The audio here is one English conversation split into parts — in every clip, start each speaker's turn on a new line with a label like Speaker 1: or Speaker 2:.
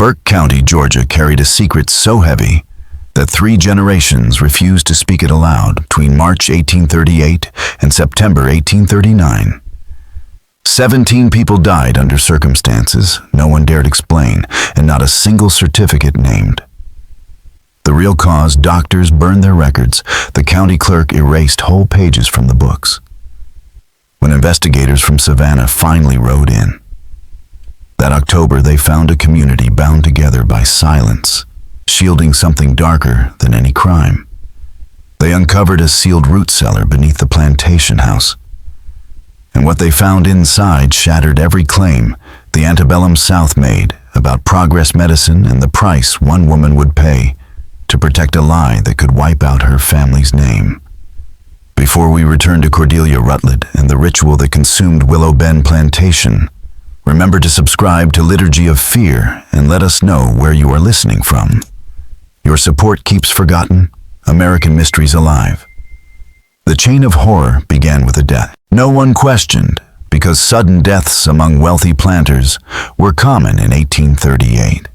Speaker 1: Burke County, Georgia carried a secret so heavy that 3 generations refused to speak it aloud between March 1838 and September 1839. 17 people died under circumstances no one dared explain, and not a single certificate named. The real cause: doctors burned their records. The county clerk erased whole pages from the books. When investigators from Savannah finally rode in, that October they found a community bound together by silence, shielding something darker than any crime. They uncovered a sealed root cellar beneath the Plantation house, and what they found inside shattered every claim the antebellum South made about progress medicine and the price one woman would pay to protect a lie that could wipe out her family's name. Before we return to Cordelia Rutledge and the ritual that consumed Willow Bend Plantation, remember to subscribe to Liturgy of Fear and let us know where you are listening from. Your support keeps forgotten American mysteries alive. The chain of horror began with a death no one questioned, because sudden deaths among wealthy planters were common in 1838.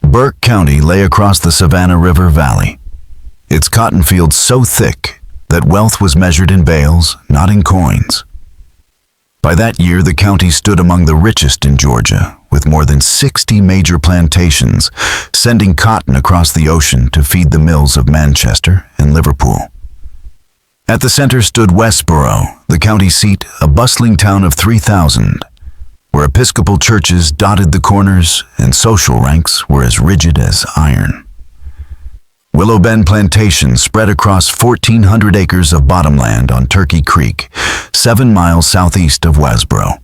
Speaker 1: Burke County lay across the Savannah River Valley, its cotton fields so thick that wealth was measured in bales, not in coins. By that year, the county stood among the richest in Georgia, with more than 60 major plantations, sending cotton across the ocean to feed the mills of Manchester and Liverpool. At the center stood Westboro, the county seat, a bustling town of 3,000, where Episcopal churches dotted the corners and social ranks were as rigid as iron. Willow Bend Plantation spread across 1,400 acres of bottomland on Turkey Creek, 7 miles southeast of Westboro.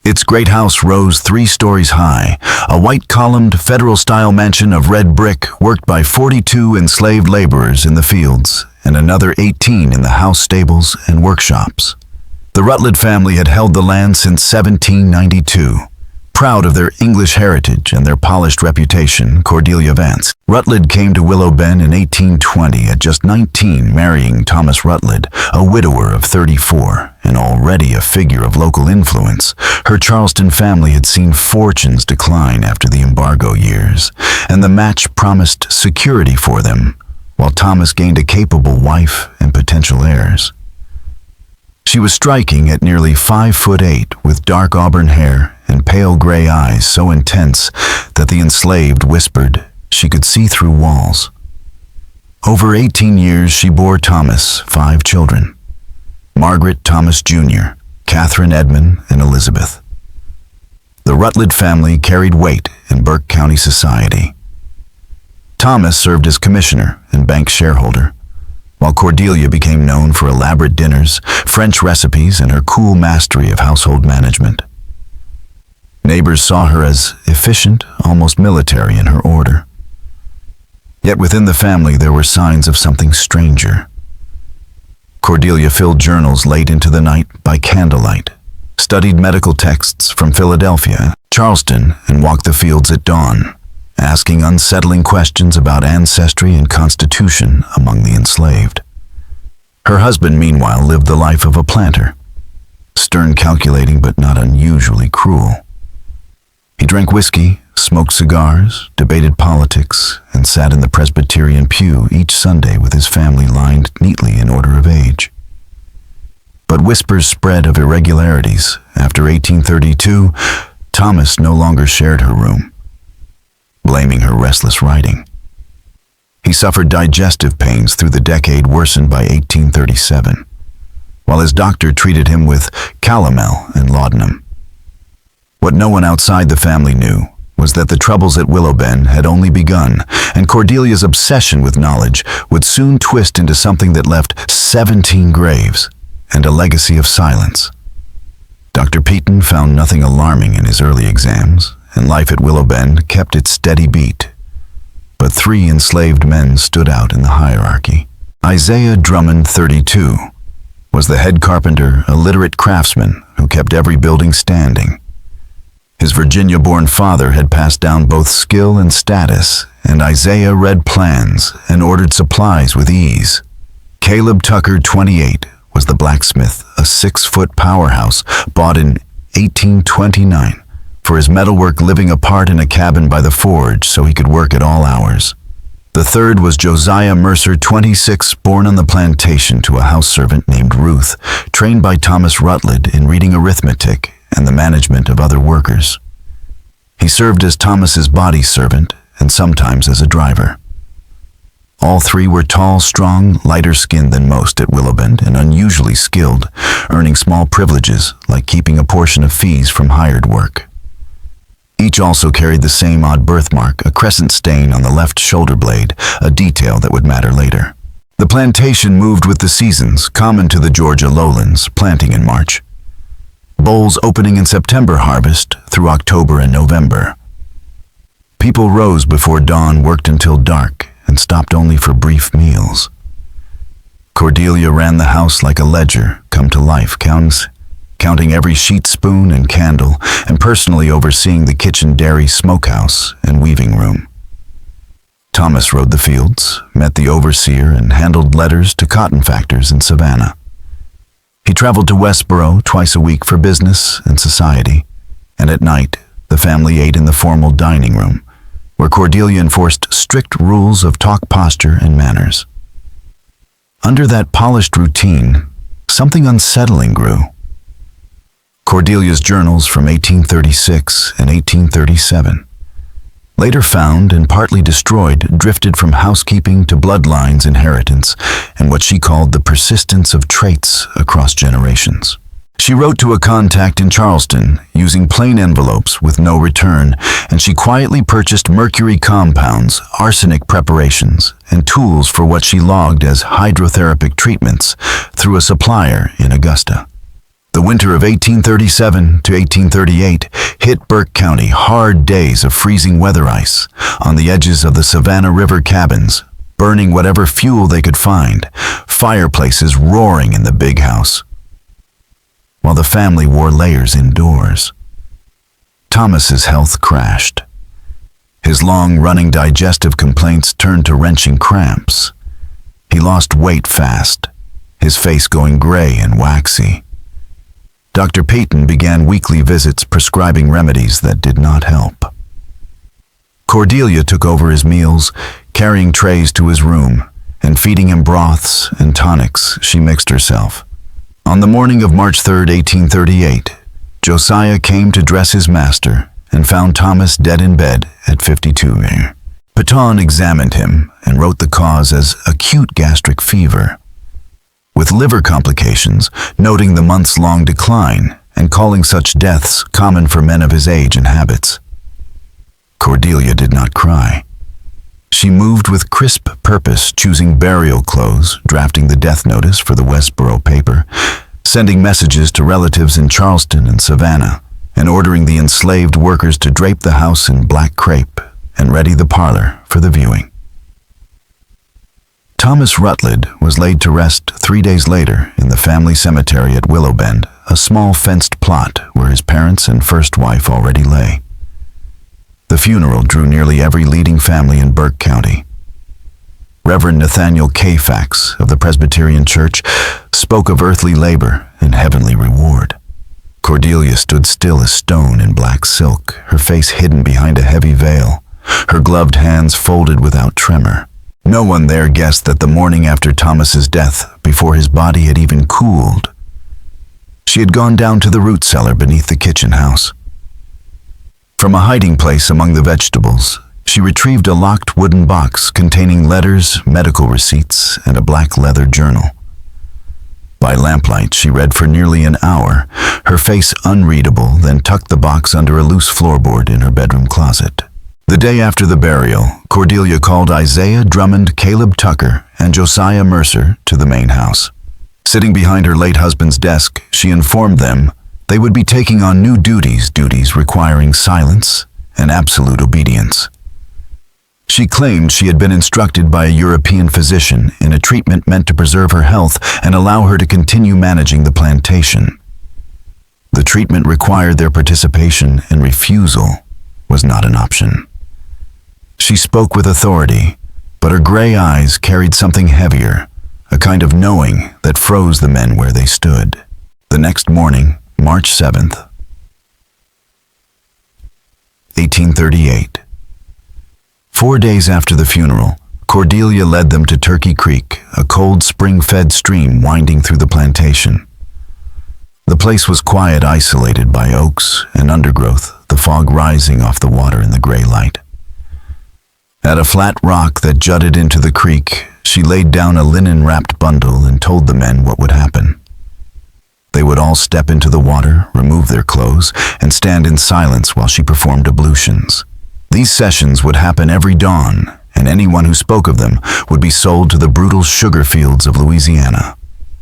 Speaker 1: Its great house rose 3 stories high, a white-columned, federal-style mansion of red brick worked by 42 enslaved laborers in the fields and another 18 in the house stables and workshops. The Rutledge family had held the land since 1792. Proud of their English heritage and their polished reputation, Cordelia Vance Rutledge came to Willow Bend in 1820 at just 19, marrying Thomas Rutledge, a widower of 34, and already a figure of local influence. Her Charleston family had seen fortunes decline after the embargo years, and the match promised security for them, while Thomas gained a capable wife and potential heirs. She was striking at nearly 5'8", with dark auburn hair and pale gray eyes so intense that the enslaved whispered she could see through walls. Over 18 years she bore Thomas 5 children: Margaret Thomas Jr., Catherine Edmund, and Elizabeth. The Rutledge family carried weight in Burke County society. Thomas served as commissioner and bank shareholder, while Cordelia became known for elaborate dinners, French recipes, and her cool mastery of household management. Neighbors saw her as efficient, almost military in her order. Yet within the family there were signs of something stranger. Cordelia filled journals late into the night by candlelight, studied medical texts from Philadelphia, Charleston, and walked the fields at dawn, asking unsettling questions about ancestry and constitution among the enslaved. Her husband, meanwhile, lived the life of a planter, stern, calculating, but not unusually cruel. He drank whiskey, smoked cigars, debated politics, and sat in the Presbyterian pew each Sunday with his family lined neatly in order of age. But whispers spread of irregularities. After 1832, Thomas no longer shared her room, blaming her restless writing. He suffered digestive pains through the decade, worsened by 1837, while his doctor treated him with calomel and laudanum. What no one outside the family knew was that the troubles at Willow Bend had only begun, and Cordelia's obsession with knowledge would soon twist into something that left 17 graves and a legacy of silence. Dr. Peaton found nothing alarming in his early exams, and life at Willow Bend kept its steady beat. But 3 enslaved men stood out in the hierarchy. Isaiah Drummond, 32, was the head carpenter, a literate craftsman who kept every building standing. His Virginia-born father had passed down both skill and status, and Isaiah read plans and ordered supplies with ease. Caleb Tucker, 28, was the blacksmith, a 6-foot powerhouse bought in 1829, for his metalwork living apart in a cabin by the forge so he could work at all hours. The third was Josiah Mercer, 26, born on the plantation to a house servant named Ruth, trained by Thomas Rutledge in reading arithmetic and the management of other workers. He served as Thomas's body servant and sometimes as a driver. All three were tall, strong, lighter-skinned than most at Willowbend and unusually skilled, earning small privileges like keeping a portion of fees from hired work. Each also carried the same odd birthmark, a crescent stain on the left shoulder blade, a detail that would matter later. The plantation moved with the seasons, common to the Georgia lowlands, planting in March. Bowls opening in September harvest through October and November. People rose before dawn, worked until dark, and stopped only for brief meals. Cordelia ran the house like a ledger come to life, counting every sheet, spoon, and candle, and personally overseeing the kitchen, dairy, smokehouse, and weaving room. Thomas rode the fields, met the overseer, and handled letters to cotton factors in Savannah. He traveled to Westboro twice a week for business and society, and at night, the family ate in the formal dining room, where Cordelia enforced strict rules of talk, posture, and manners. Under that polished routine, something unsettling grew. Cordelia's journals from 1836 and 1837, later found and partly destroyed, drifted from housekeeping to bloodlines, inheritance, and what she called the persistence of traits across generations. She wrote to a contact in Charleston using plain envelopes with no return, and she quietly purchased mercury compounds, arsenic preparations, and tools for what she logged as hydrotherapic treatments through a supplier in Augusta. The winter of 1837 to 1838 hit Burke County, hard days of freezing weather ice on the edges of the Savannah River cabins, burning whatever fuel they could find, fireplaces roaring in the big house, while the family wore layers indoors. Thomas's health crashed. His long-running digestive complaints turned to wrenching cramps. He lost weight fast, his face going gray and waxy. Dr. Peyton began weekly visits prescribing remedies that did not help. Cordelia took over his meals, carrying trays to his room and feeding him broths and tonics she mixed herself. On the morning of March 3, 1838, Josiah came to dress his master and found Thomas dead in bed at 52. Peyton examined him and wrote the cause as acute gastric fever, with liver complications, noting the months-long decline and calling such deaths common for men of his age and habits. Cordelia did not cry. She moved with crisp purpose, choosing burial clothes, drafting the death notice for the Westboro paper, sending messages to relatives in Charleston and Savannah, and ordering the enslaved workers to drape the house in black crepe and ready the parlor for the viewing. Thomas Rutledge was laid to rest 3 days later in the family cemetery at Willowbend, a small fenced plot where his parents and first wife already lay. The funeral drew nearly every leading family in Burke County. Reverend Nathaniel K. Fax of the Presbyterian Church spoke of earthly labor and heavenly reward. Cordelia stood still as stone in black silk, her face hidden behind a heavy veil, her gloved hands folded without tremor. No one there guessed that the morning after Thomas's death, before his body had even cooled, she had gone down to the root cellar beneath the kitchen house. From a hiding place among the vegetables, she retrieved a locked wooden box containing letters, medical receipts, and a black leather journal. By lamplight, she read for nearly an hour, her face unreadable, then tucked the box under a loose floorboard in her bedroom closet. The day after the burial, Cordelia called Isaiah Drummond, Caleb Tucker, and Josiah Mercer to the main house. Sitting behind her late husband's desk, she informed them they would be taking on new duties requiring silence and absolute obedience. She claimed she had been instructed by a European physician in a treatment meant to preserve her health and allow her to continue managing the plantation. The treatment required their participation, and refusal was not an option. She spoke with authority, but her gray eyes carried something heavier, a kind of knowing that froze the men where they stood. The next morning, March 7th, 1838. 4 days after the funeral, Cordelia led them to Turkey Creek, a cold spring-fed stream winding through the plantation. The place was quiet, isolated by oaks and undergrowth, the fog rising off the water in the gray light. At a flat rock that jutted into the creek, she laid down a linen-wrapped bundle and told the men what would happen. They would all step into the water, remove their clothes, and stand in silence while she performed ablutions. These sessions would happen every dawn, and anyone who spoke of them would be sold to the brutal sugar fields of Louisiana.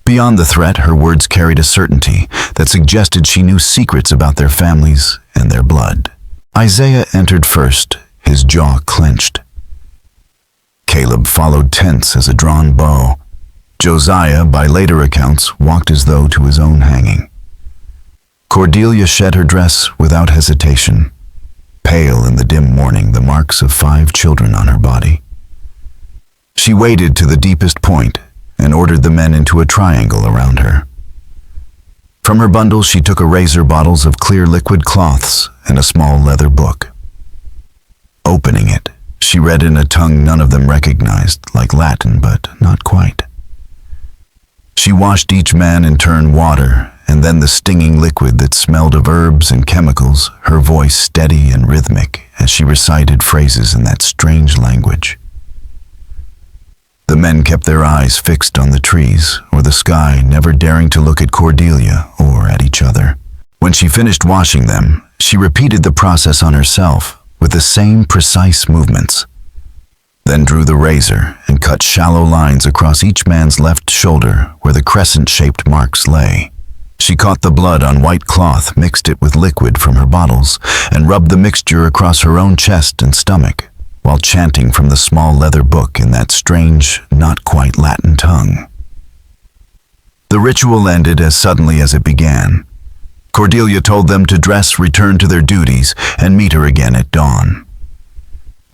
Speaker 1: Beyond the threat, her words carried a certainty that suggested she knew secrets about their families and their blood. Isaiah entered first, his jaw clenched. Caleb followed tense as a drawn bow. Josiah, by later accounts, walked as though to his own hanging. Cordelia shed her dress without hesitation, pale in the dim morning, the marks of 5 children on her body. She waded to the deepest point and ordered the men into a triangle around her. From her bundle she took a razor, bottles of clear liquid cloths, and a small leather book. Opening it, she read in a tongue none of them recognized, like Latin, but not quite. She washed each man in turn water, and then the stinging liquid that smelled of herbs and chemicals, her voice steady and rhythmic as she recited phrases in that strange language. The men kept their eyes fixed on the trees or the sky, never daring to look at Cordelia or at each other. When she finished washing them, she repeated the process on herself with the same precise movements, then drew the razor and cut shallow lines across each man's left shoulder where the crescent-shaped marks lay. She caught the blood on white cloth, mixed it with liquid from her bottles, and rubbed the mixture across her own chest and stomach, while chanting from the small leather book in that strange, not quite Latin tongue. The ritual ended as suddenly as it began. Cordelia told them to dress, return to their duties, and meet her again at dawn.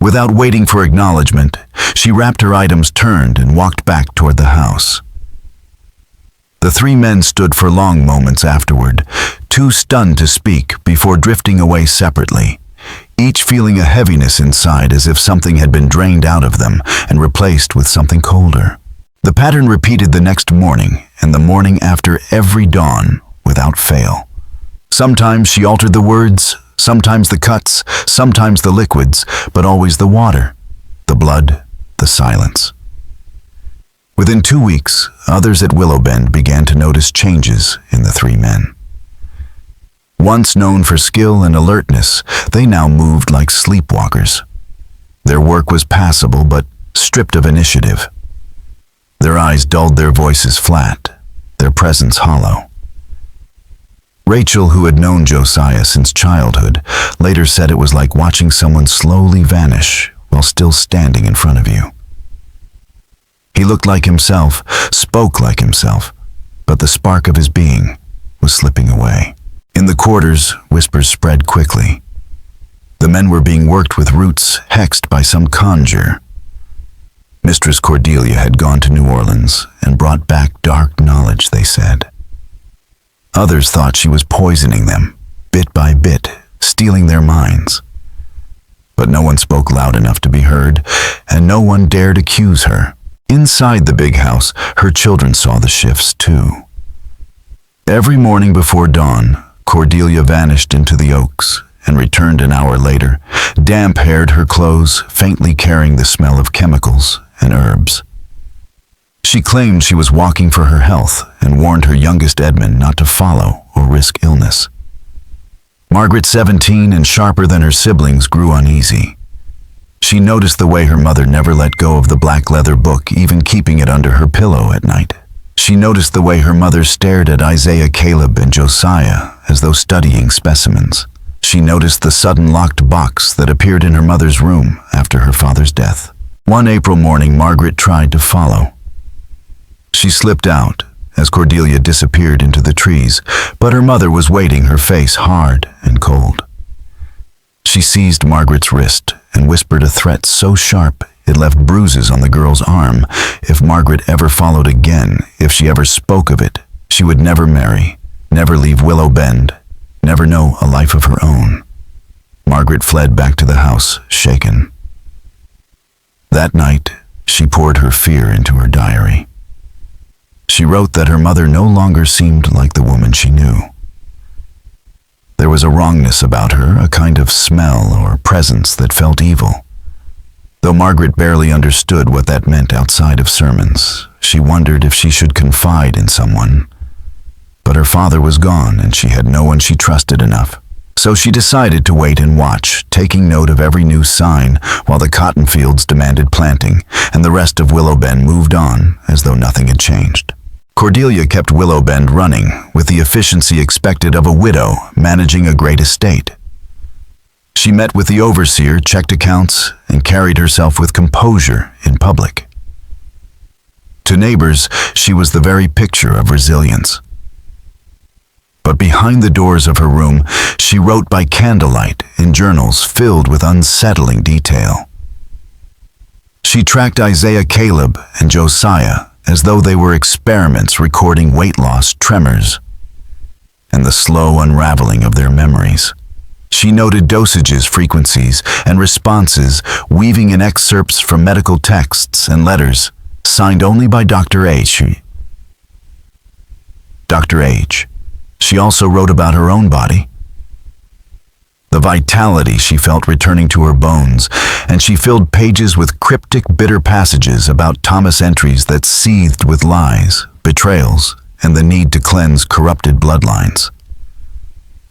Speaker 1: Without waiting for acknowledgement, she wrapped her items, turned, and walked back toward the house. The 3 men stood for long moments afterward, too stunned to speak, before drifting away separately, each feeling a heaviness inside as if something had been drained out of them and replaced with something colder. The pattern repeated the next morning and the morning after, every dawn, without fail. Sometimes she altered the words, sometimes the cuts, sometimes the liquids, but always the water, the blood, the silence. Within 2 weeks, others at Willow Bend began to notice changes in the 3 men. Once known for skill and alertness, they now moved like sleepwalkers. Their work was passable but stripped of initiative. Their eyes dulled, their voices flat, their presence hollow. Rachel, who had known Josiah since childhood, later said it was like watching someone slowly vanish while still standing in front of you. He looked like himself, spoke like himself, but the spark of his being was slipping away. In the quarters, whispers spread quickly. The men were being worked with roots hexed by some conjure. Mistress Cordelia had gone to New Orleans and brought back dark knowledge, they said. Others thought she was poisoning them, bit by bit, stealing their minds. But no one spoke loud enough to be heard, and no one dared accuse her. Inside the big house, her children saw the shifts too. Every morning before dawn, Cordelia vanished into the oaks and returned an hour later, damp-haired, her clothes faintly carrying the smell of chemicals and herbs. She claimed she was walking for her health and warned her youngest Edmund not to follow or risk illness. Margaret, 17 and sharper than her siblings, grew uneasy. She noticed the way her mother never let go of the black leather book, even keeping it under her pillow at night. She noticed the way her mother stared at Isaiah, Caleb, and Josiah as though studying specimens. She noticed the sudden locked box that appeared in her mother's room after her father's death. One April morning, Margaret tried to follow. She slipped out as Cordelia disappeared into the trees, but her mother was waiting, her face hard and cold. She seized Margaret's wrist and whispered a threat so sharp it left bruises on the girl's arm. If Margaret ever followed again, if she ever spoke of it, she would never marry, never leave Willow Bend, never know a life of her own. Margaret fled back to the house, shaken. That night, she poured her fear into her diary. She wrote that her mother no longer seemed like the woman she knew. There was a wrongness about her, a kind of smell or presence that felt evil. Though Margaret barely understood what that meant outside of sermons, she wondered if she should confide in someone. But her father was gone, and she had no one she trusted enough. So she decided to wait and watch, taking note of every new sign while the cotton fields demanded planting, and the rest of Willowbend moved on as though nothing had changed. Cordelia kept Willowbend running with the efficiency expected of a widow managing a great estate. She met with the overseer, checked accounts, and carried herself with composure in public. To neighbors, she was the very picture of resilience. But behind the doors of her room, she wrote by candlelight in journals filled with unsettling detail. She tracked Isaiah, Caleb, and Josiah as though they were experiments recording weight loss, tremors, and the slow unraveling of their memories. She noted dosages, frequencies, and responses, weaving in excerpts from medical texts and letters, signed only by Dr. H. Dr. H. She also wrote about her own body, the vitality she felt returning to her bones, and she filled pages with cryptic, bitter passages about Thomas entries that seethed with lies, betrayals, and the need to cleanse corrupted bloodlines.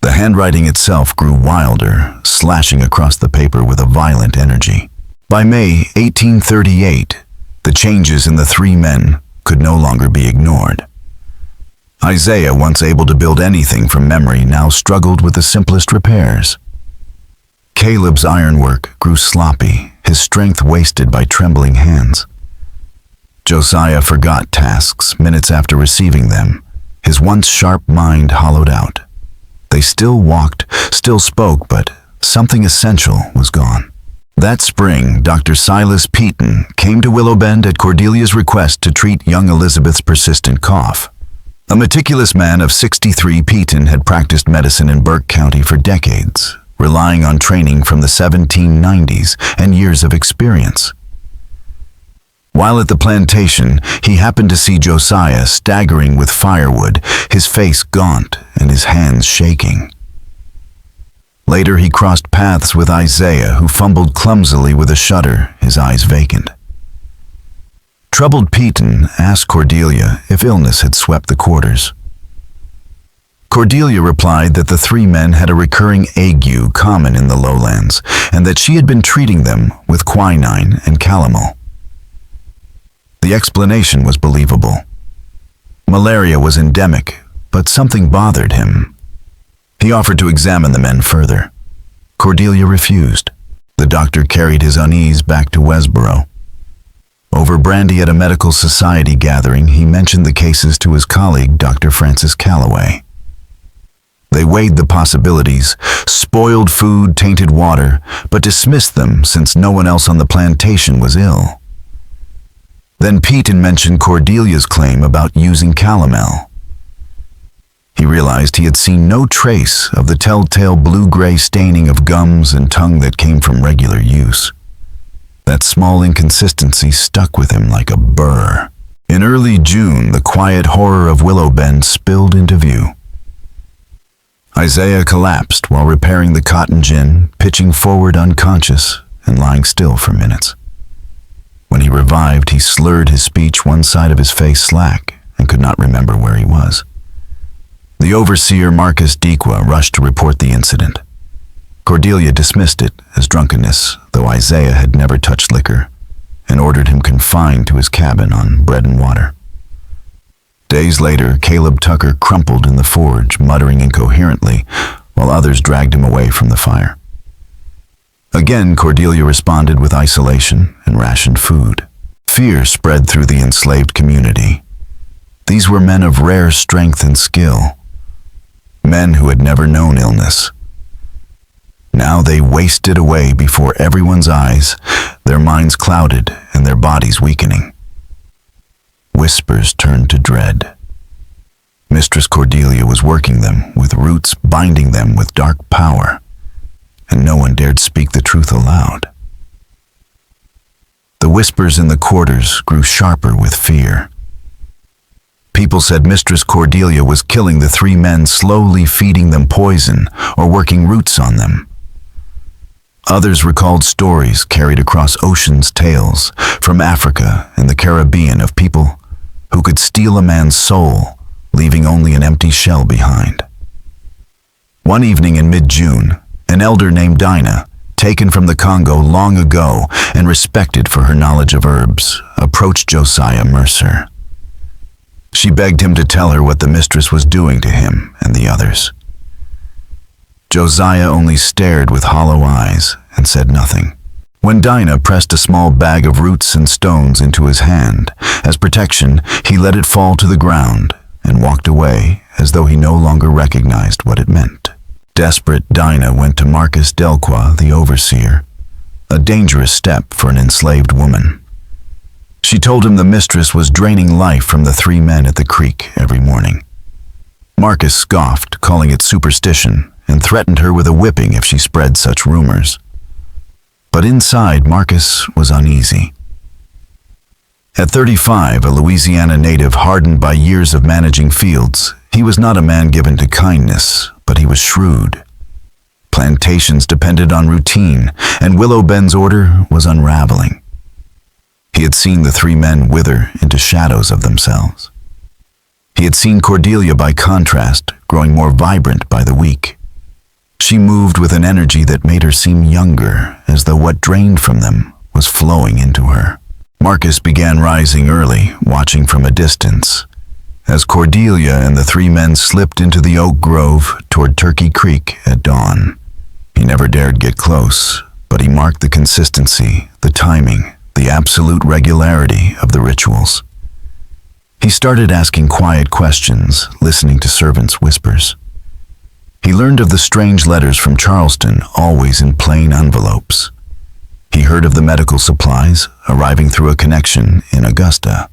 Speaker 1: The handwriting itself grew wilder, slashing across the paper with a violent energy. By May 1838, the changes in the three men could no longer be ignored. Isaiah, once able to build anything from memory, now struggled with the simplest repairs. Caleb's ironwork grew sloppy, his strength wasted by trembling hands. Josiah forgot tasks minutes after receiving them, his once sharp mind hollowed out. They still walked, still spoke, but something essential was gone. That spring, Dr. Silas Peaton came to Willowbend at Cordelia's request to treat young Elizabeth's persistent cough. A meticulous man of 63, Peaton had practiced medicine in Burke County for decades, relying on training from the 1790s and years of experience. While at the plantation, he happened to see Josiah staggering with firewood, his face gaunt and his hands shaking. Later, he crossed paths with Isaiah, who fumbled clumsily with a shutter, his eyes vacant. Troubled Peaton asked Cordelia if illness had swept the quarters. Cordelia replied that the three men had a recurring ague common in the lowlands, and that she had been treating them with quinine and calomel. The explanation was believable. Malaria was endemic, but something bothered him. He offered to examine the men further. Cordelia refused. The doctor carried his unease back to Westboro. Over brandy at a medical society gathering, he mentioned the cases to his colleague, Dr. Francis Calloway. They weighed the possibilities, spoiled food, tainted water, but dismissed them since no one else on the plantation was ill. Then Peaton mentioned Cordelia's claim about using calomel. He realized he had seen no trace of the telltale blue-gray staining of gums and tongue that came from regular use. That small inconsistency stuck with him like a burr. In early June, the quiet horror of Willowbend spilled into view. Isaiah collapsed while repairing the cotton gin, pitching forward unconscious and lying still for minutes. When he revived, he slurred his speech, one side of his face slack, and could not remember where he was. The overseer, Marcus Dequa, rushed to report the incident. Cordelia dismissed it as drunkenness, though Isaiah had never touched liquor, and ordered him confined to his cabin on bread and water. Days later, Caleb Tucker crumpled in the forge, muttering incoherently, while others dragged him away from the fire. Again, Cordelia responded with isolation and rationed food. Fear spread through the enslaved community. These were men of rare strength and skill, men who had never known illness. Now they wasted away before everyone's eyes, their minds clouded and their bodies weakening. Whispers turned to dread. Mistress Cordelia was working them with roots, binding them with dark power. and no one dared speak the truth aloud. The whispers in the quarters grew sharper with fear. People said Mistress Cordelia was killing the three men, slowly feeding them poison or working roots on them. Others recalled stories carried across ocean's tales from Africa and the Caribbean of people who could steal a man's soul, leaving only an empty shell behind. One evening in mid-June, an elder named Dinah, taken from the Congo long ago and respected for her knowledge of herbs, approached Josiah Mercer. She begged him to tell her what the mistress was doing to him and the others. Josiah only stared with hollow eyes and said nothing. When Dinah pressed a small bag of roots and stones into his hand, as protection, he let it fall to the ground and walked away as though he no longer recognized what it meant. Desperate, Dinah went to Marcus Delqua, the overseer, a dangerous step for an enslaved woman. She told him the mistress was draining life from the three men at the creek every morning. Marcus scoffed, calling it superstition, and threatened her with a whipping if she spread such rumors. But inside, Marcus was uneasy. At 35, a Louisiana native hardened by years of managing fields, he was not a man given to kindness, but he was shrewd. Plantations depended on routine, and Willow Bend's order was unraveling. He had seen the three men wither into shadows of themselves. He had seen Cordelia, by contrast, growing more vibrant by the week. She moved with an energy that made her seem younger, as though what drained from them was flowing into her. Marcus began rising early, watching from a distance. As Cordelia and the three men slipped into the oak grove toward Turkey Creek at dawn. He never dared get close, but he marked the consistency, the timing, the absolute regularity of the rituals. He started asking quiet questions, listening to servants' whispers. He learned of the strange letters from Charleston, always in plain envelopes. He heard of the medical supplies arriving through a connection in Augusta.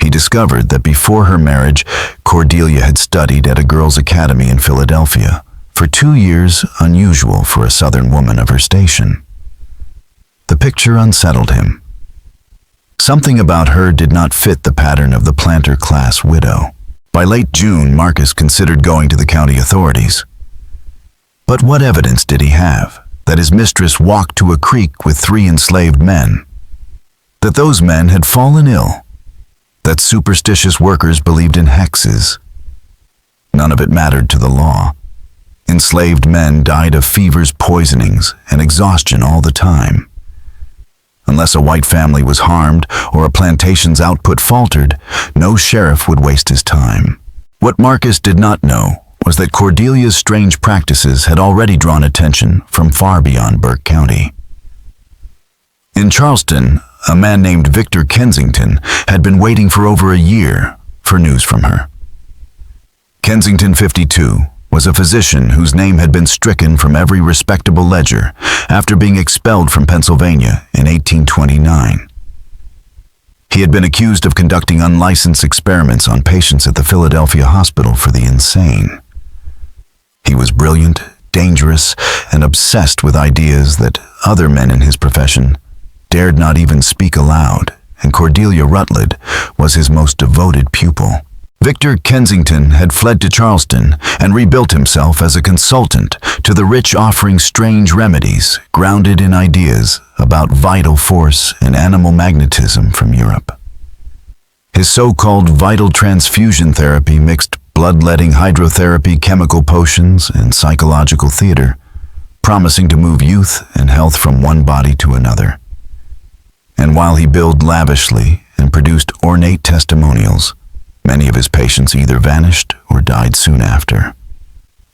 Speaker 1: He discovered that before her marriage, Cordelia had studied at a girls' academy in Philadelphia, for 2 years, unusual for a Southern woman of her station. The picture unsettled him. Something about her did not fit the pattern of the planter-class widow. By late June, Marcus considered going to the county authorities. But what evidence did he have that his mistress walked to a creek with 3 enslaved men? That those men had fallen ill? That superstitious workers believed in hexes? None of it mattered to the law. Enslaved men died of fevers, poisonings, and exhaustion all the time. Unless a white family was harmed or a plantation's output faltered, no sheriff would waste his time. What Marcus did not know was that Cordelia's strange practices had already drawn attention from far beyond Burke County. In Charleston, a man named Victor Kensington had been waiting for over a year for news from her. Kensington, 52, was a physician whose name had been stricken from every respectable ledger after being expelled from Pennsylvania in 1829. He had been accused of conducting unlicensed experiments on patients at the Philadelphia Hospital for the Insane. He was brilliant, dangerous, and obsessed with ideas that other men in his profession dared not even speak aloud, and Cordelia Rutledge was his most devoted pupil. Victor Kensington had fled to Charleston and rebuilt himself as a consultant to the rich, offering strange remedies grounded in ideas about vital force and animal magnetism from Europe. His so-called vital transfusion therapy mixed bloodletting hydrotherapy, chemical potions, and psychological theater, promising to move youth and health from one body to another. And while he billed lavishly and produced ornate testimonials, many of his patients either vanished or died soon after.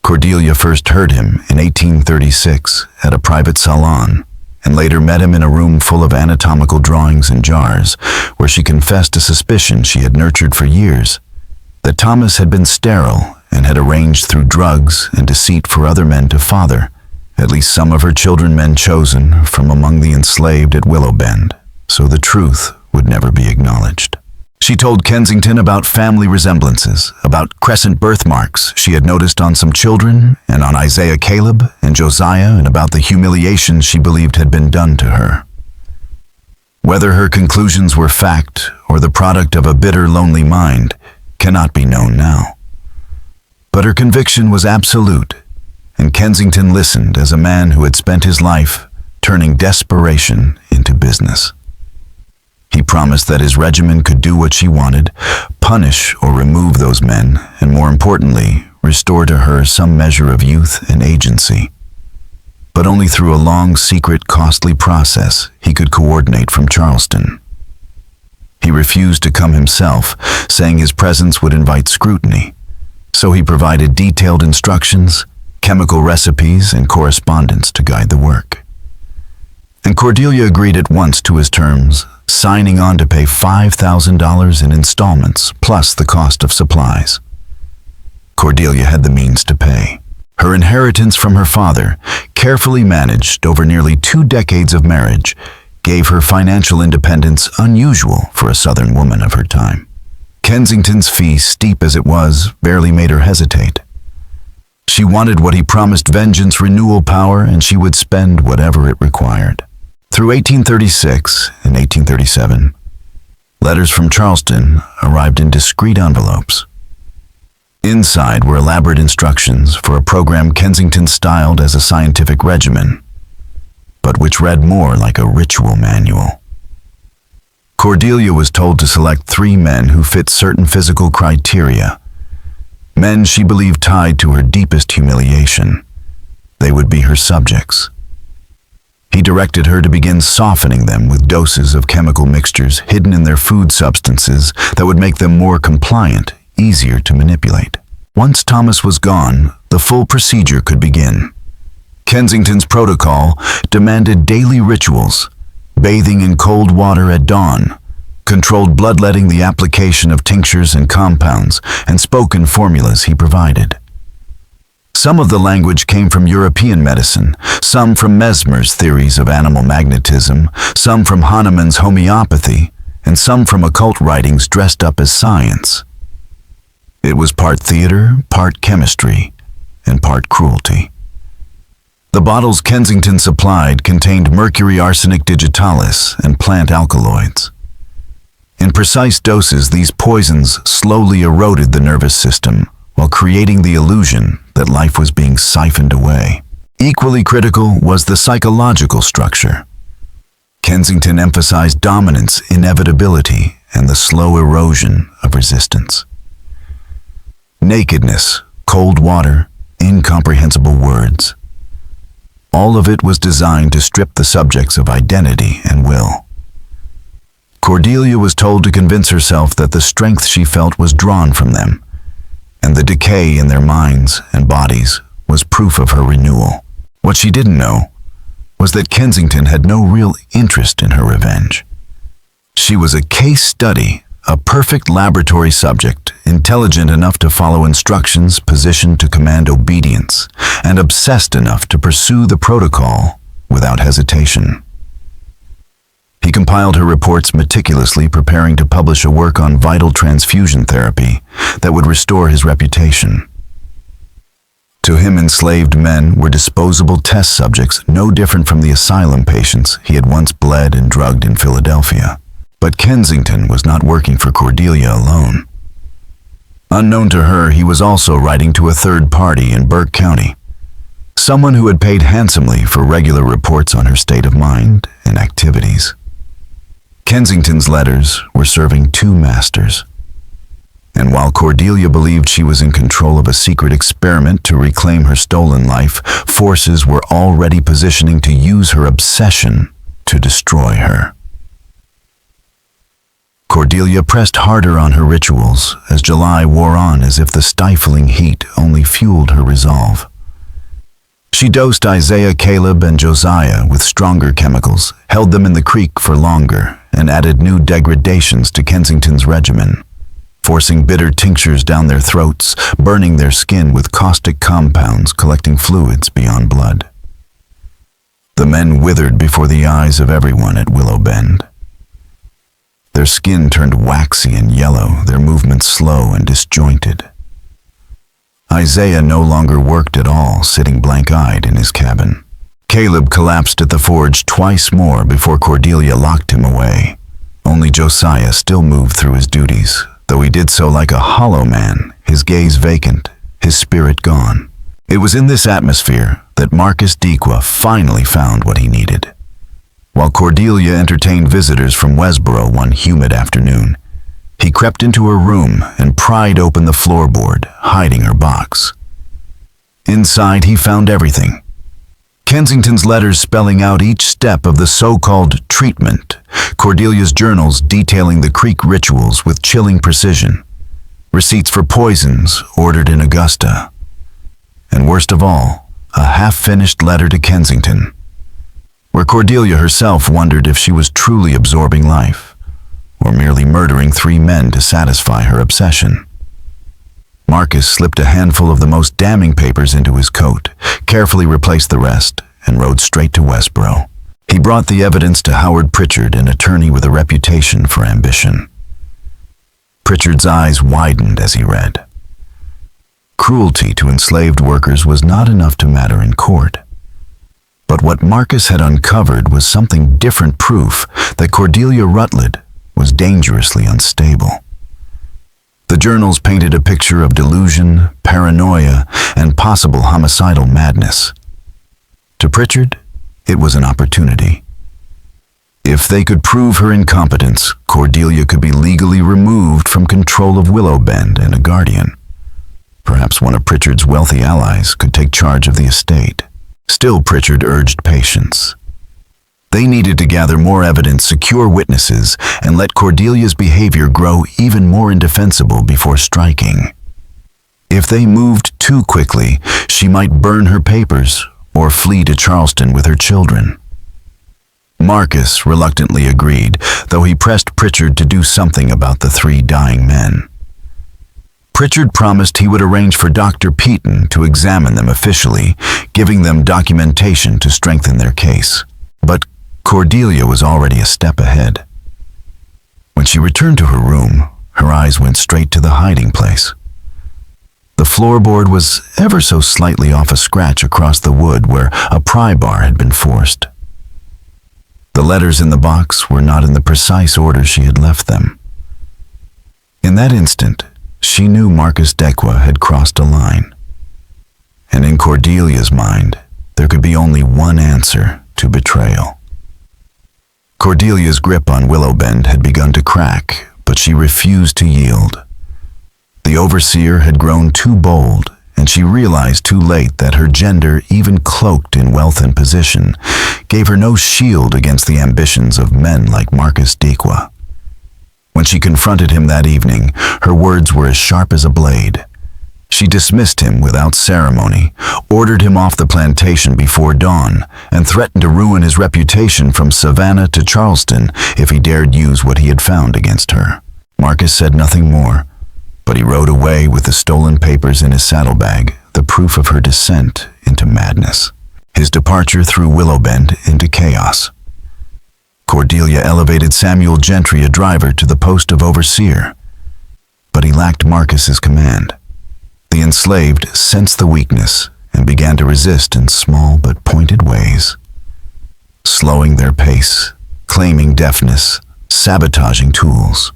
Speaker 1: Cordelia first heard him in 1836 at a private salon, and later met him in a room full of anatomical drawings and jars, where she confessed a suspicion she had nurtured for years, that Thomas had been sterile and had arranged through drugs and deceit for other men to father at least some of her children, men chosen from among the enslaved at Willow Bend, so the truth would never be acknowledged. She told Kensington about family resemblances, about crescent birthmarks she had noticed on some children and on Isaiah Caleb and Josiah, and about the humiliation she believed had been done to her. Whether her conclusions were fact or the product of a bitter, lonely mind cannot be known now. But her conviction was absolute, and Kensington listened as a man who had spent his life turning desperation into business. He promised that his regimen could do what she wanted, punish or remove those men, and more importantly, restore to her some measure of youth and agency. But only through a long, secret, costly process he could coordinate from Charleston. He refused to come himself, saying his presence would invite scrutiny, so he provided detailed instructions, chemical recipes, and correspondence to guide the work. And Cordelia agreed at once to his terms, signing on to pay $5,000 in installments plus the cost of supplies. Cordelia had the means to pay. Her inheritance from her father, carefully managed over nearly 2 decades of marriage, gave her financial independence unusual for a Southern woman of her time. Kensington's fee, steep as it was, barely made her hesitate. She wanted what he promised: vengeance, renewal power, and she would spend whatever it required. Through 1836 and 1837, letters from Charleston arrived in discreet envelopes. Inside were elaborate instructions for a program Kensington styled as a scientific regimen, but which read more like a ritual manual. Cordelia was told to select 3 men who fit certain physical criteria, men she believed tied to her deepest humiliation. They would be her subjects. He directed her to begin softening them with doses of chemical mixtures hidden in their food substances that would make them more compliant, easier to manipulate. Once Thomas was gone, the full procedure could begin. Kensington's protocol demanded daily rituals, bathing in cold water at dawn, controlled bloodletting, the application of tinctures and compounds, and spoken formulas he provided. Some of the language came from European medicine, some from Mesmer's theories of animal magnetism, some from Hahnemann's homeopathy, and some from occult writings dressed up as science. It was part theater, part chemistry, and part cruelty. The bottles Kensington supplied contained mercury arsenic digitalis and plant alkaloids. In precise doses, these poisons slowly eroded the nervous system while creating the illusion that life was being siphoned away. Equally critical was the psychological structure. Kensington emphasized dominance, inevitability, and the slow erosion of resistance. Nakedness, cold water, incomprehensible words. All of it was designed to strip the subjects of identity and will. Cordelia was told to convince herself that the strength she felt was drawn from them, and the decay in their minds and bodies was proof of her renewal. What she didn't know was that Kensington had no real interest in her revenge. She was a case study, a perfect laboratory subject, intelligent enough to follow instructions, positioned to command obedience, and obsessed enough to pursue the protocol without hesitation. He compiled her reports meticulously, preparing to publish a work on vital transfusion therapy that would restore his reputation. To him, enslaved men were disposable test subjects, no different from the asylum patients he had once bled and drugged in Philadelphia. But Kensington was not working for Cordelia alone. Unknown to her, he was also writing to a third party in Burke County, someone who had paid handsomely for regular reports on her state of mind and activities. Kensington's letters were serving 2 masters. And while Cordelia believed she was in control of a secret experiment to reclaim her stolen life, forces were already positioning to use her obsession to destroy her. Cordelia pressed harder on her rituals as July wore on, as if the stifling heat only fueled her resolve. She dosed Isaiah, Caleb, and Josiah with stronger chemicals, held them in the creek for longer, and added new degradations to Kensington's regimen, forcing bitter tinctures down their throats, burning their skin with caustic compounds, collecting fluids beyond blood. The men withered before the eyes of everyone at Willow Bend. Their skin turned waxy and yellow, their movements slow and disjointed. Isaiah no longer worked at all, sitting blank-eyed in his cabin. Caleb collapsed at the forge twice more before Cordelia locked him away. Only Josiah still moved through his duties, though he did so like a hollow man, his gaze vacant, his spirit gone. It was in this atmosphere that Marcus Dequa finally found what he needed. While Cordelia entertained visitors from Westboro one humid afternoon, he crept into her room and pried open the floorboard, hiding her box. Inside, he found everything. Kensington's letters spelling out each step of the so-called treatment, Cordelia's journals detailing the Creek rituals with chilling precision, receipts for poisons ordered in Augusta, and worst of all, a half-finished letter to Kensington, where Cordelia herself wondered if she was truly absorbing life, or merely murdering 3 men to satisfy her obsession. Marcus slipped a handful of the most damning papers into his coat, carefully replaced the rest, and rode straight to Westboro. He brought the evidence to Howard Pritchard, an attorney with a reputation for ambition. Pritchard's eyes widened as he read. Cruelty to enslaved workers was not enough to matter in court. But what Marcus had uncovered was something different, proof that Cordelia Rutledge was dangerously unstable. The journals painted a picture of delusion, paranoia, and possible homicidal madness. To Pritchard, it was an opportunity. If they could prove her incompetence, Cordelia could be legally removed from control of Willowbend and a guardian. Perhaps one of Pritchard's wealthy allies could take charge of the estate. Still, Pritchard urged patience. They needed to gather more evidence, secure witnesses, and let Cordelia's behavior grow even more indefensible before striking. If they moved too quickly, she might burn her papers or flee to Charleston with her children. Marcus reluctantly agreed, though he pressed Pritchard to do something about the 3 dying men. Pritchard promised he would arrange for Dr. Peaton to examine them officially, giving them documentation to strengthen their case. But Cordelia was already a step ahead. When she returned to her room, her eyes went straight to the hiding place. The floorboard was ever so slightly off a scratch across the wood where a pry bar had been forced. The letters in the box were not in the precise order she had left them. In that instant, she knew Marcus Dequa had crossed a line. And in Cordelia's mind, there could be only one answer to betrayal. Cordelia's grip on Willowbend had begun to crack, but she refused to yield. The overseer had grown too bold, and she realized too late that her gender, even cloaked in wealth and position, gave her no shield against the ambitions of men like Marcus Dequa. When she confronted him that evening, her words were as sharp as a blade. She dismissed him without ceremony, ordered him off the plantation before dawn, and threatened to ruin his reputation from Savannah to Charleston if he dared use what he had found against her. Marcus said nothing more, but he rode away with the stolen papers in his saddlebag, the proof of her descent into madness. His departure threw Willowbend into chaos. Cordelia elevated Samuel Gentry, a driver, to the post of overseer, but he lacked Marcus's command. The enslaved sensed the weakness and began to resist in small but pointed ways, slowing their pace, claiming deafness, sabotaging tools.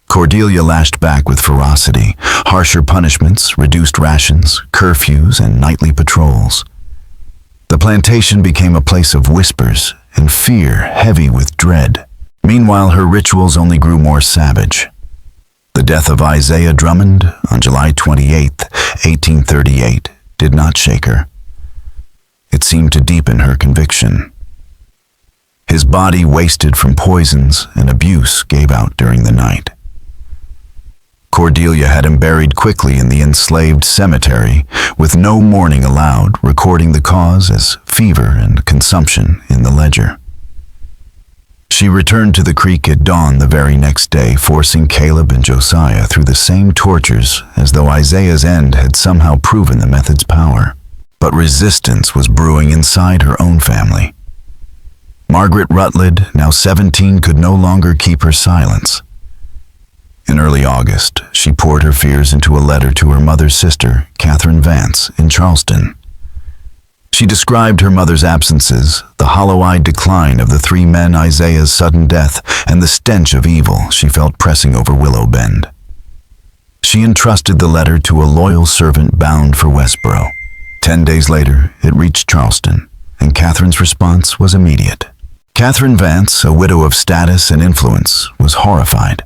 Speaker 1: Cordelia lashed back with ferocity, harsher punishments, reduced rations, curfews, and nightly patrols. The plantation became a place of whispers and fear heavy with dread. Meanwhile, her rituals only grew more savage. The death of Isaiah Drummond on July 28, 1838, did not shake her. It seemed to deepen her conviction. His body, wasted from poisons and abuse, gave out during the night. Cordelia had him buried quickly in the enslaved cemetery, with no mourning allowed, recording the cause as fever and consumption in the ledger. She returned to the creek at dawn the very next day, forcing Caleb and Josiah through the same tortures as though Isaiah's end had somehow proven the method's power. But resistance was brewing inside her own family. Margaret Rutledge, now 17, could no longer keep her silence. In early August, she poured her fears into a letter to her mother's sister, Catherine Vance, in Charleston. She described her mother's absences, the hollow-eyed decline of the three men, Isaiah's sudden death, and the stench of evil she felt pressing over Willow Bend. She entrusted the letter to a loyal servant bound for Westboro. 10 days later, it reached Charleston, and Catherine's response was immediate. Catherine Vance, a widow of status and influence, was horrified.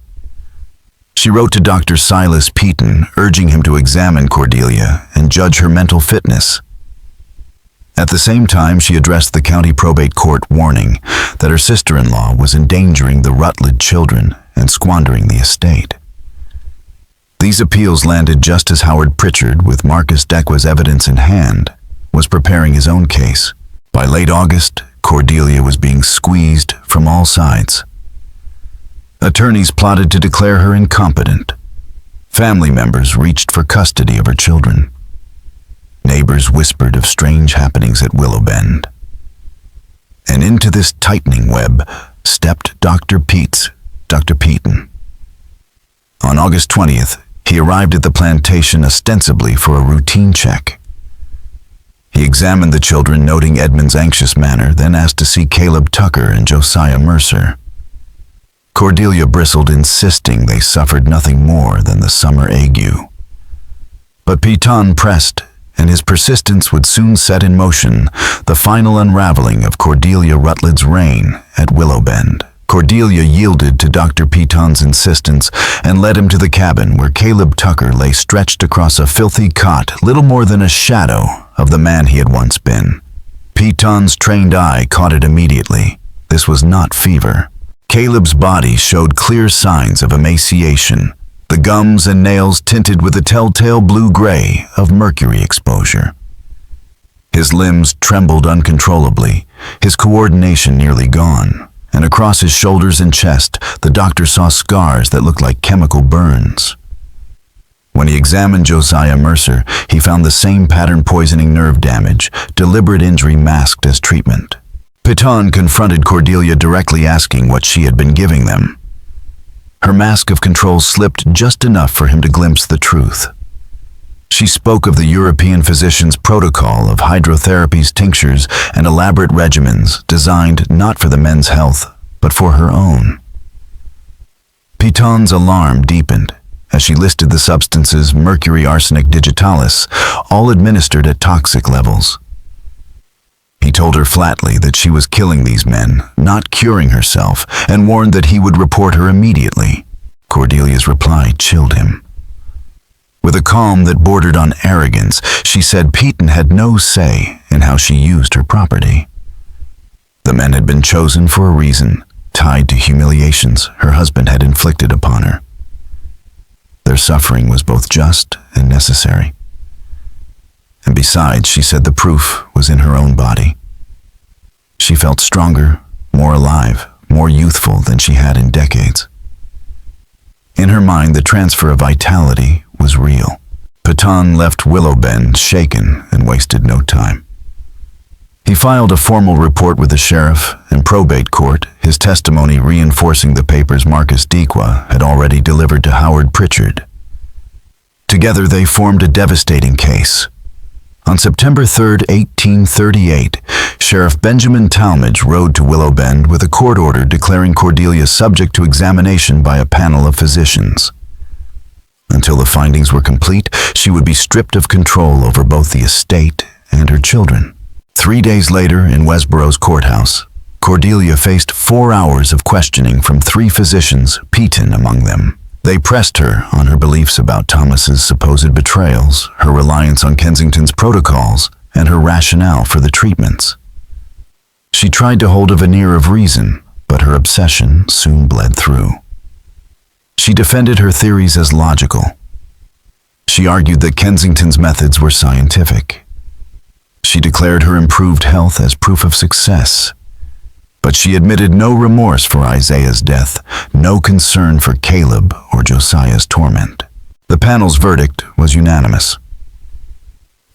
Speaker 1: She wrote to Dr. Silas Peaton, urging him to examine Cordelia and judge her mental fitness. At the same time, she addressed the county probate court, warning that her sister-in-law was endangering the Rutledge children and squandering the estate. These appeals landed just as Howard Pritchard, with Marcus Dequa's evidence in hand, was preparing his own case. By late August, Cordelia was being squeezed from all sides. Attorneys plotted to declare her incompetent. Family members reached for custody of her children. Neighbors whispered of strange happenings at Willow Bend. And into this tightening web stepped Dr. Peaton. On August 20th, he arrived at the plantation ostensibly for a routine check. He examined the children, noting Edmund's anxious manner, then asked to see Caleb Tucker and Josiah Mercer. Cordelia bristled, insisting they suffered nothing more than the summer ague. But Peaton pressed, and his persistence would soon set in motion the final unraveling of Cordelia Rutledge's reign at Willow Bend. Cordelia yielded to Dr. Peaton's insistence and led him to the cabin where Caleb Tucker lay stretched across a filthy cot, little more than a shadow of the man he had once been. Peaton's trained eye caught it immediately. This was not fever. Caleb's body showed clear signs of emaciation, the gums and nails tinted with the telltale blue-gray of mercury exposure. His limbs trembled uncontrollably, his coordination nearly gone, and across his shoulders and chest, the doctor saw scars that looked like chemical burns. When he examined Josiah Mercer, he found the same pattern: poisoning nerve damage, deliberate injury masked as treatment. Peaton confronted Cordelia directly, asking what she had been giving them. Her mask of control slipped just enough for him to glimpse the truth. She spoke of the European physician's protocol of hydrotherapies, tinctures, and elaborate regimens designed not for the men's health, but for her own. Peaton's alarm deepened as she listed the substances: mercury, arsenic, digitalis, all administered at toxic levels. He told her flatly that she was killing these men, not curing herself, and warned that he would report her immediately. Cordelia's reply chilled him. With a calm that bordered on arrogance, she said Peaton had no say in how she used her property. The men had been chosen for a reason, tied to humiliations her husband had inflicted upon her. Their suffering was both just and necessary. And besides, she said, the proof was in her own body. She felt stronger, more alive, more youthful than she had in decades. In her mind, the transfer of vitality was real. Peaton left Willow Bend shaken and wasted no time. He filed a formal report with the sheriff and probate court, his testimony reinforcing the papers Marcus Dequa had already delivered to Howard Pritchard. Together they formed a devastating case. On September 3, 1838, Sheriff Benjamin Talmadge rode to Willow Bend with a court order declaring Cordelia subject to examination by a panel of physicians. Until the findings were complete, she would be stripped of control over both the estate and her children. 3 days later, in Westboro's courthouse, Cordelia faced 4 hours of questioning from 3 physicians, Peaton among them. They pressed her on her beliefs about Thomas's supposed betrayals, her reliance on Kensington's protocols, and her rationale for the treatments. She tried to hold a veneer of reason, but her obsession soon bled through. She defended her theories as logical. She argued that Kensington's methods were scientific. She declared her improved health as proof of success. But she admitted no remorse for Isaiah's death, no concern for Caleb or Josiah's torment. The panel's verdict was unanimous.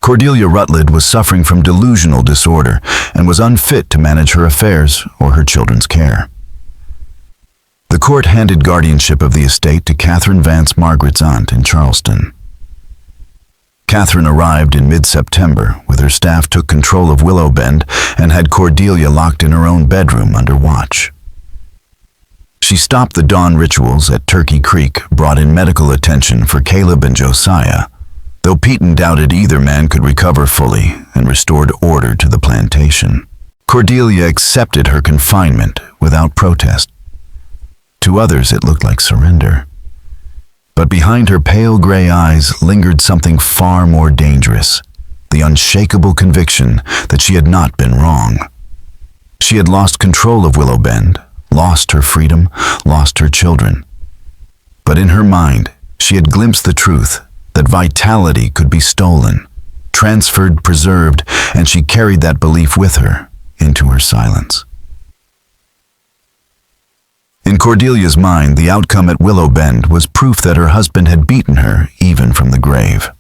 Speaker 1: Cordelia Rutledge was suffering from delusional disorder and was unfit to manage her affairs or her children's care. The court handed guardianship of the estate to Catherine Vance, Margaret's aunt in Charleston. Catherine arrived in mid-September, with her staff took control of Willow Bend and had Cordelia locked in her own bedroom under watch. She stopped the dawn rituals at Turkey Creek, brought in medical attention for Caleb and Josiah, though Peyton doubted either man could recover fully, and restored order to the plantation. Cordelia accepted her confinement without protest. To others it looked like surrender. But behind her pale gray eyes lingered something far more dangerous, the unshakable conviction that she had not been wrong. She had lost control of Willow Bend, lost her freedom, lost her children. But in her mind, she had glimpsed the truth that vitality could be stolen, transferred, preserved, and she carried that belief with her into her silence. In Cordelia's mind, the outcome at Willow Bend was proof that her husband had beaten her even from the grave.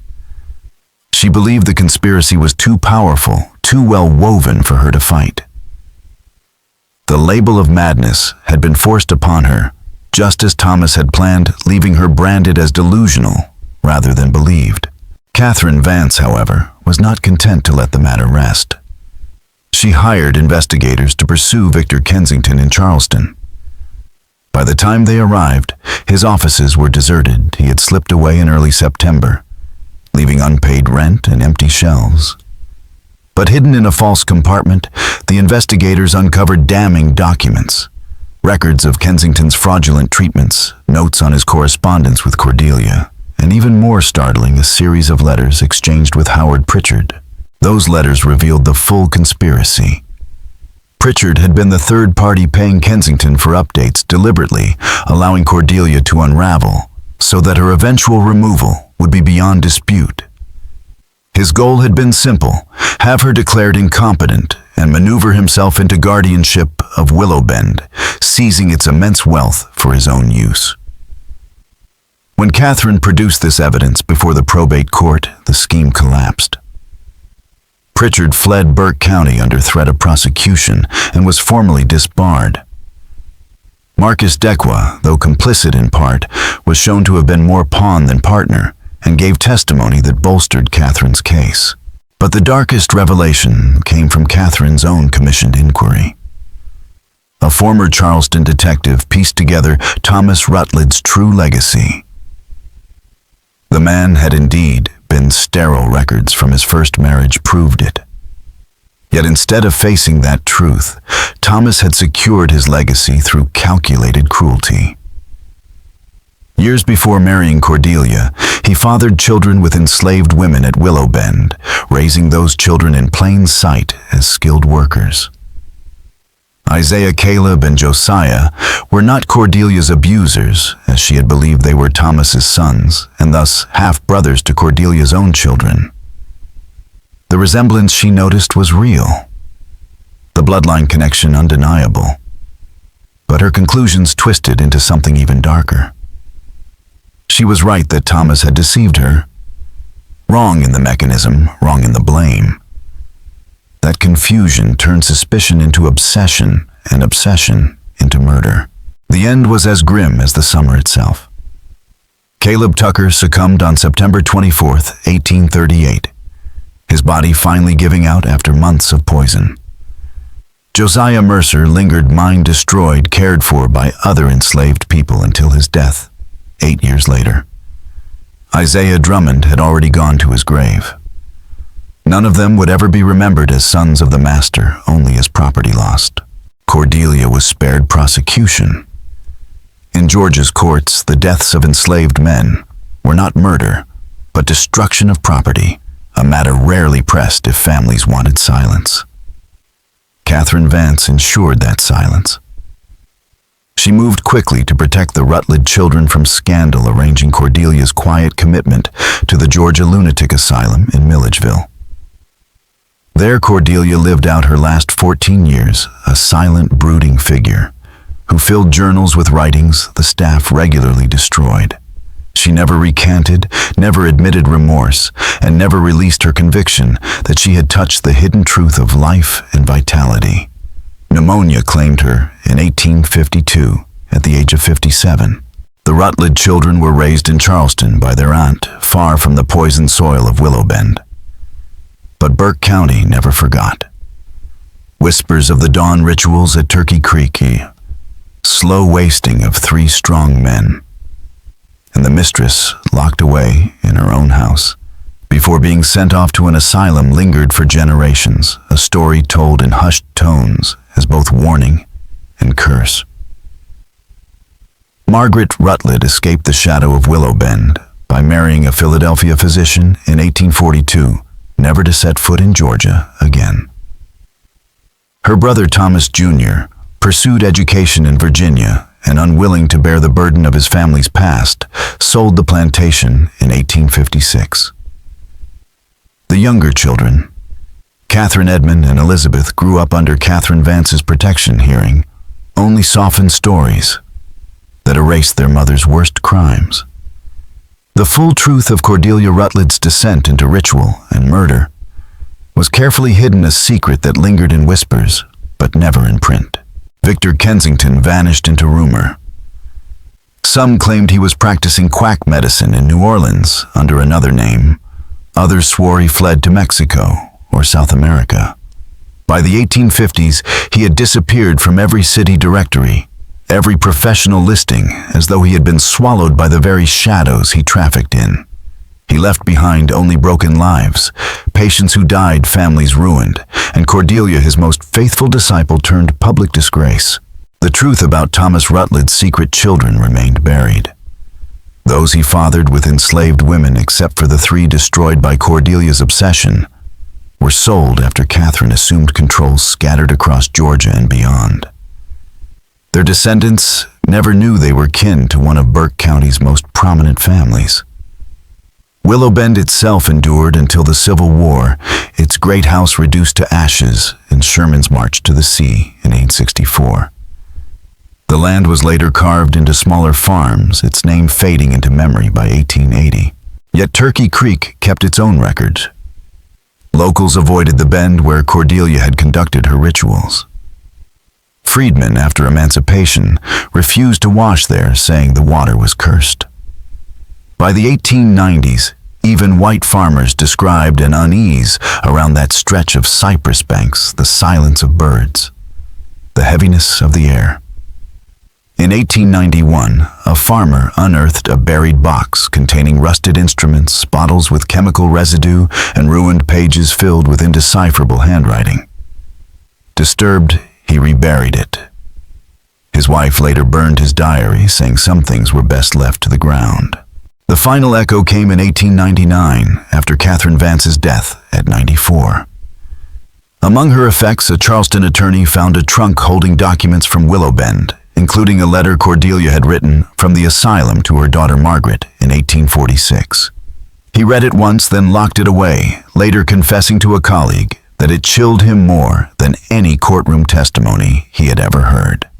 Speaker 1: She believed the conspiracy was too powerful, too well woven for her to fight. The label of madness had been forced upon her, just as Thomas had planned, leaving her branded as delusional rather than believed. Catherine Vance, however, was not content to let the matter rest. She hired investigators to pursue Victor Kensington in Charleston. By the time they arrived, his offices were deserted. He had slipped away in early September, leaving unpaid rent and empty shelves. But hidden in a false compartment, the investigators uncovered damning documents, records of Kensington's fraudulent treatments, notes on his correspondence with Cordelia, and even more startling, a series of letters exchanged with Howard Pritchard. Those letters revealed the full conspiracy. Pritchard had been the third party paying Kensington for updates, deliberately allowing Cordelia to unravel, so that her eventual removal would be beyond dispute. His goal had been simple: have her declared incompetent and maneuver himself into guardianship of Willow Bend, seizing its immense wealth for his own use. When Catherine produced this evidence before the probate court, the scheme collapsed. Pritchard fled Burke County under threat of prosecution and was formally disbarred. Marcus Dequa, though complicit in part, was shown to have been more pawn than partner and gave testimony that bolstered Catherine's case. But the darkest revelation came from Catherine's own commissioned inquiry. A former Charleston detective pieced together Thomas Rutledge's true legacy. The man had indeed been sterile. Records from his first marriage proved it. Yet instead of facing that truth, Thomas had secured his legacy through calculated cruelty. Years before marrying Cordelia, he fathered children with enslaved women at Willow Bend, raising those children in plain sight as skilled workers. Isaiah, Caleb, and Josiah were not Cordelia's abusers, as she had believed they were Thomas's sons, and thus half-brothers to Cordelia's own children. The resemblance she noticed was real, the bloodline connection undeniable. But her conclusions twisted into something even darker. She was right that Thomas had deceived her. Wrong in the mechanism, wrong in the blame. That confusion turned suspicion into obsession, and obsession into murder. The end was as grim as the summer itself. Caleb Tucker succumbed on September 24, 1838, his body finally giving out after months of poison. Josiah Mercer lingered mind-destroyed, cared for by other enslaved people until his death, 8 years later. Isaiah Drummond had already gone to his grave. None of them would ever be remembered as sons of the master, only as property lost. Cordelia was spared prosecution. In Georgia's courts, the deaths of enslaved men were not murder, but destruction of property, a matter rarely pressed if families wanted silence. Catherine Vance ensured that silence. She moved quickly to protect the Rutledge children from scandal, arranging Cordelia's quiet commitment to the Georgia Lunatic Asylum in Milledgeville. There Cordelia lived out her last 14 years, a silent, brooding figure, who filled journals with writings the staff regularly destroyed. She she never recanted, never admitted remorse, and never released her conviction that she had touched the hidden truth of life and vitality. Pneumonia claimed her in 1852 at the age of 57. The Rutledge children were raised in Charleston by their aunt, far from the poisoned soil of Willowbend. But Burke County never forgot. Whispers of the dawn rituals at Turkey Creek, slow wasting of 3 strong men, and the mistress locked away in her own house before being sent off to an asylum lingered for generations, a story told in hushed tones as both warning and curse. Margaret Rutledge escaped the shadow of Willowbend by marrying a Philadelphia physician in 1842, never to set foot in Georgia again. Her brother Thomas Jr. pursued education in Virginia and, unwilling to bear the burden of his family's past, sold the plantation in 1856. The younger children, Catherine Edmond and Elizabeth, grew up under Catherine Vance's protection, hearing only softened stories that erased their mother's worst crimes. The full truth of Cordelia Rutledge's descent into ritual and murder was carefully hidden, a secret that lingered in whispers, but never in print. Victor Kensington vanished into rumor. Some claimed he was practicing quack medicine in New Orleans under another name. Others swore he fled to Mexico or South America. By the 1850s, he had disappeared from every city directory, every professional listing, as though he had been swallowed by the very shadows he trafficked in. He left behind only broken lives, patients who died, families ruined, and Cordelia, his most faithful disciple, turned public disgrace. The truth about Thomas Rutledge's secret children remained buried. Those he fathered with enslaved women, except for the 3 destroyed by Cordelia's obsession, were sold after Catherine assumed control, scattered across Georgia and beyond. Their descendants never knew they were kin to one of Burke County's most prominent families. Willowbend itself endured until the Civil War, its great house reduced to ashes in Sherman's March to the Sea in 1864. The land was later carved into smaller farms, its name fading into memory by 1880. Yet Turkey Creek kept its own records. Locals avoided the bend where Cordelia had conducted her rituals. Freedmen, after emancipation, refused to wash there, saying the water was cursed. By the 1890s, even white farmers described an unease around that stretch of cypress banks, the silence of birds, the heaviness of the air. In 1891, a farmer unearthed a buried box containing rusted instruments, bottles with chemical residue, and ruined pages filled with indecipherable handwriting. Disturbed, he reburied it. His wife later burned his diary, saying some things were best left to the ground. The final echo came in 1899, after Catherine Vance's death at 94. Among her effects, a Charleston attorney found a trunk holding documents from Willowbend, including a letter Cordelia had written from the asylum to her daughter Margaret in 1846. He read it once, then locked it away, later confessing to a colleague that it chilled him more than any courtroom testimony he had ever heard.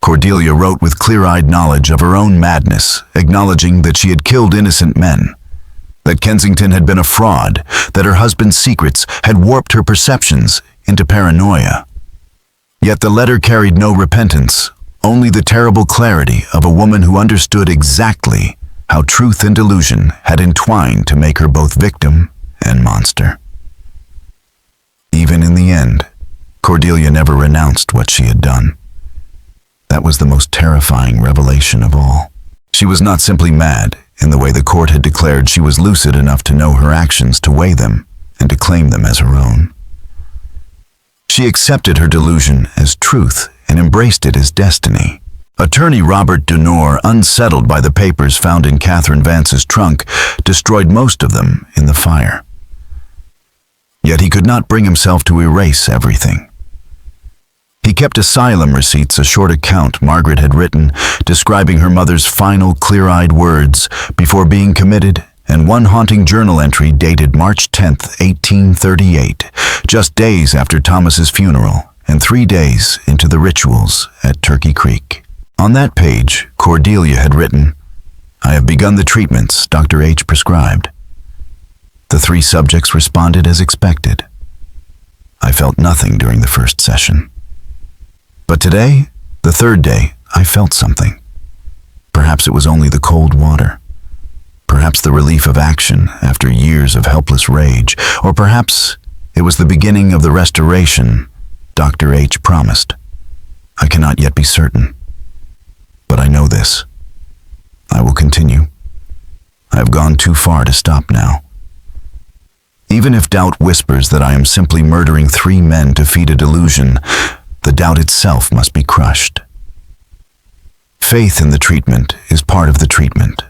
Speaker 1: Cordelia wrote with clear-eyed knowledge of her own madness, acknowledging that she had killed innocent men, that Kensington had been a fraud, that her husband's secrets had warped her perceptions into paranoia. Yet the letter carried no repentance, only the terrible clarity of a woman who understood exactly how truth and delusion had entwined to make her both victim and monster. Even in the end, Cordelia never renounced what she had done. That was the most terrifying revelation of all. She was not simply mad in the way the court had declared. She was lucid enough to know her actions, to weigh them, and to claim them as her own. She accepted her delusion as truth and embraced it as destiny. Attorney Robert Denore, unsettled by the papers found in Catherine Vance's trunk, destroyed most of them in the fire. Yet he could not bring himself to erase everything. He kept asylum receipts, a short account Margaret had written describing her mother's final clear-eyed words before being committed, and one haunting journal entry dated March 10, 1838, just days after Thomas's funeral and 3 days into the rituals at Turkey Creek. On that page, Cordelia had written, I have begun the treatments Dr. H prescribed. The 3 subjects responded as expected. I felt nothing during the first session. But today, the 3rd day, I felt something. Perhaps it was only the cold water. Perhaps the relief of action after years of helpless rage. Or perhaps it was the beginning of the restoration Dr. H promised. I cannot yet be certain. But I know this. I will continue. I have gone too far to stop now. Even if doubt whispers that I am simply murdering 3 men to feed a delusion, the doubt itself must be crushed. Faith in the treatment is part of the treatment.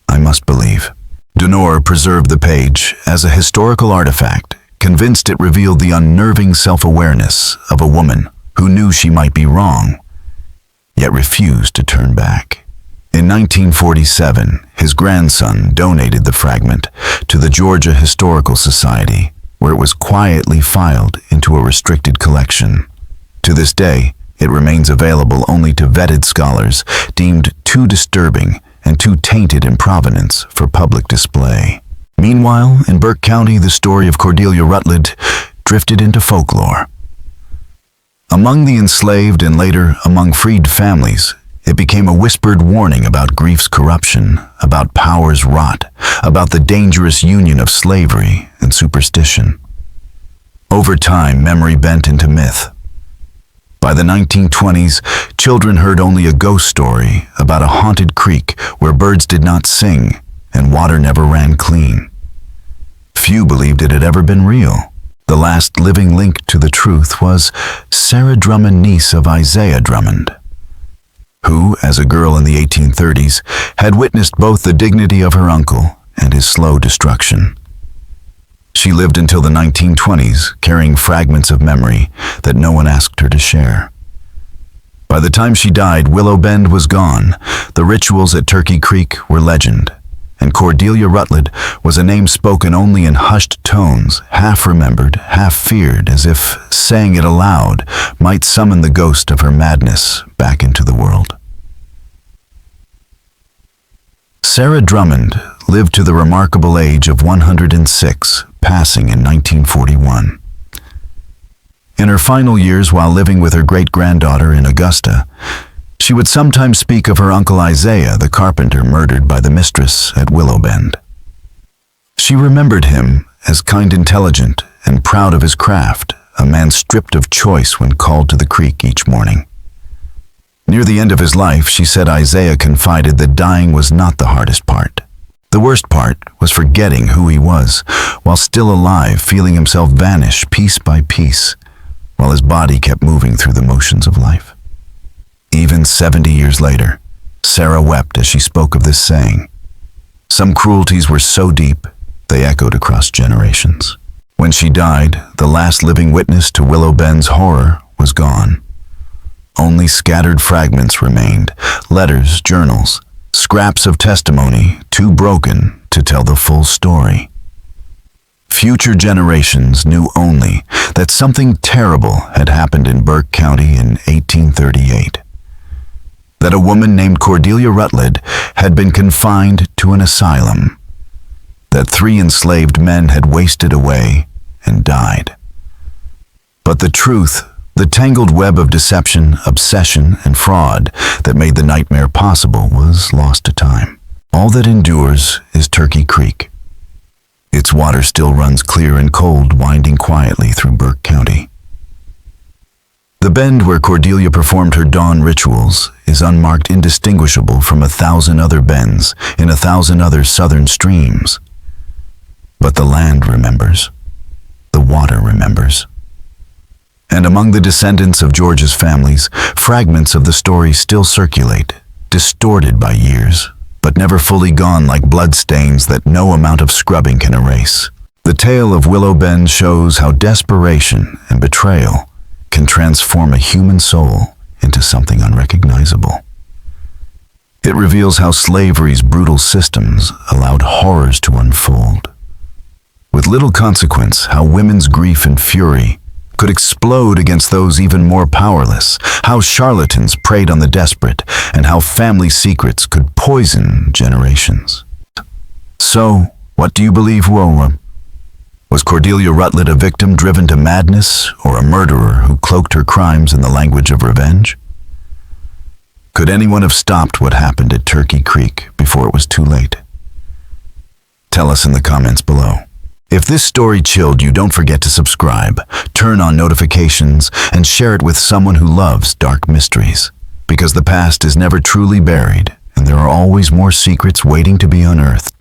Speaker 1: I must believe. Denor preserved the page as a historical artifact, convinced it revealed the unnerving self-awareness of a woman who knew she might be wrong, yet refused to turn back. In 1947, his grandson donated the fragment to the Georgia Historical Society, where it was quietly filed into a restricted collection. To this day, it remains available only to vetted scholars deemed too disturbing and too tainted in provenance for public display. Meanwhile, in Burke County, the story of Cordelia Rutledge drifted into folklore. Among the enslaved and later among freed families, it became a whispered warning about grief's corruption, about power's rot, about the dangerous union of slavery and superstition. Over time, memory bent into myth. By the 1920s, children heard only a ghost story about a haunted creek where birds did not sing and water never ran clean. Few believed it had ever been real. The last living link to the truth was Sarah Drummond, niece of Isaiah Drummond, who, as a girl in the 1830s, had witnessed both the dignity of her uncle and his slow destruction. She lived until the 1920s, carrying fragments of memory that no one asked her to share. By the time she died, Willow Bend was gone. The rituals at Turkey Creek were legend, and Cordelia Rutledge was a name spoken only in hushed tones, half remembered, half feared, as if saying it aloud might summon the ghost of her madness back into the world. Sarah Drummond lived to the remarkable age of 106, passing in 1941. In her final years while living with her great-granddaughter in Augusta, she would sometimes speak of her uncle Isaiah, the carpenter murdered by the mistress at Willow Bend. She remembered him as kind, intelligent, and proud of his craft, a man stripped of choice when called to the creek each morning. Near the end of his life, she said Isaiah confided that dying was not the hardest part. The worst part was forgetting who he was, while still alive, feeling himself vanish piece by piece, while his body kept moving through the motions of life. Even 70 years later, Sarah wept as she spoke of this saying. Some cruelties were so deep, they echoed across generations. When she died, the last living witness to Willow Bend's horror was gone. Only scattered fragments remained, letters, journals, scraps of testimony too broken to tell the full story. Future generations knew only that something terrible had happened in Burke County in 1838. That a woman named Cordelia Rutledge had been confined to an asylum. That 3 enslaved men had wasted away and died. But the truth, the tangled web of deception, obsession, and fraud that made the nightmare possible was lost to time. All that endures is Turkey Creek. Its water still runs clear and cold, winding quietly through Burke County. The bend where Cordelia performed her dawn rituals is unmarked, indistinguishable from 1,000 other bends in 1,000 other southern streams. But the land remembers. The water remembers. And among the descendants of George's families, fragments of the story still circulate, distorted by years, but never fully gone like bloodstains that no amount of scrubbing can erase. The tale of Willow Bend shows how desperation and betrayal can transform a human soul into something unrecognizable. It reveals how slavery's brutal systems allowed horrors to unfold. With little consequence, how women's grief and fury could explode against those even more powerless, how charlatans preyed on the desperate, and how family secrets could poison generations. So, what do you believe, Wola? Was Cordelia Rutledge a victim driven to madness, or a murderer who cloaked her crimes in the language of revenge? Could anyone have stopped what happened at Turkey Creek before it was too late? Tell us in the comments below. If this story chilled you, don't forget to subscribe, turn on notifications, and share it with someone who loves dark mysteries. Because the past is never truly buried, and there are always more secrets waiting to be unearthed.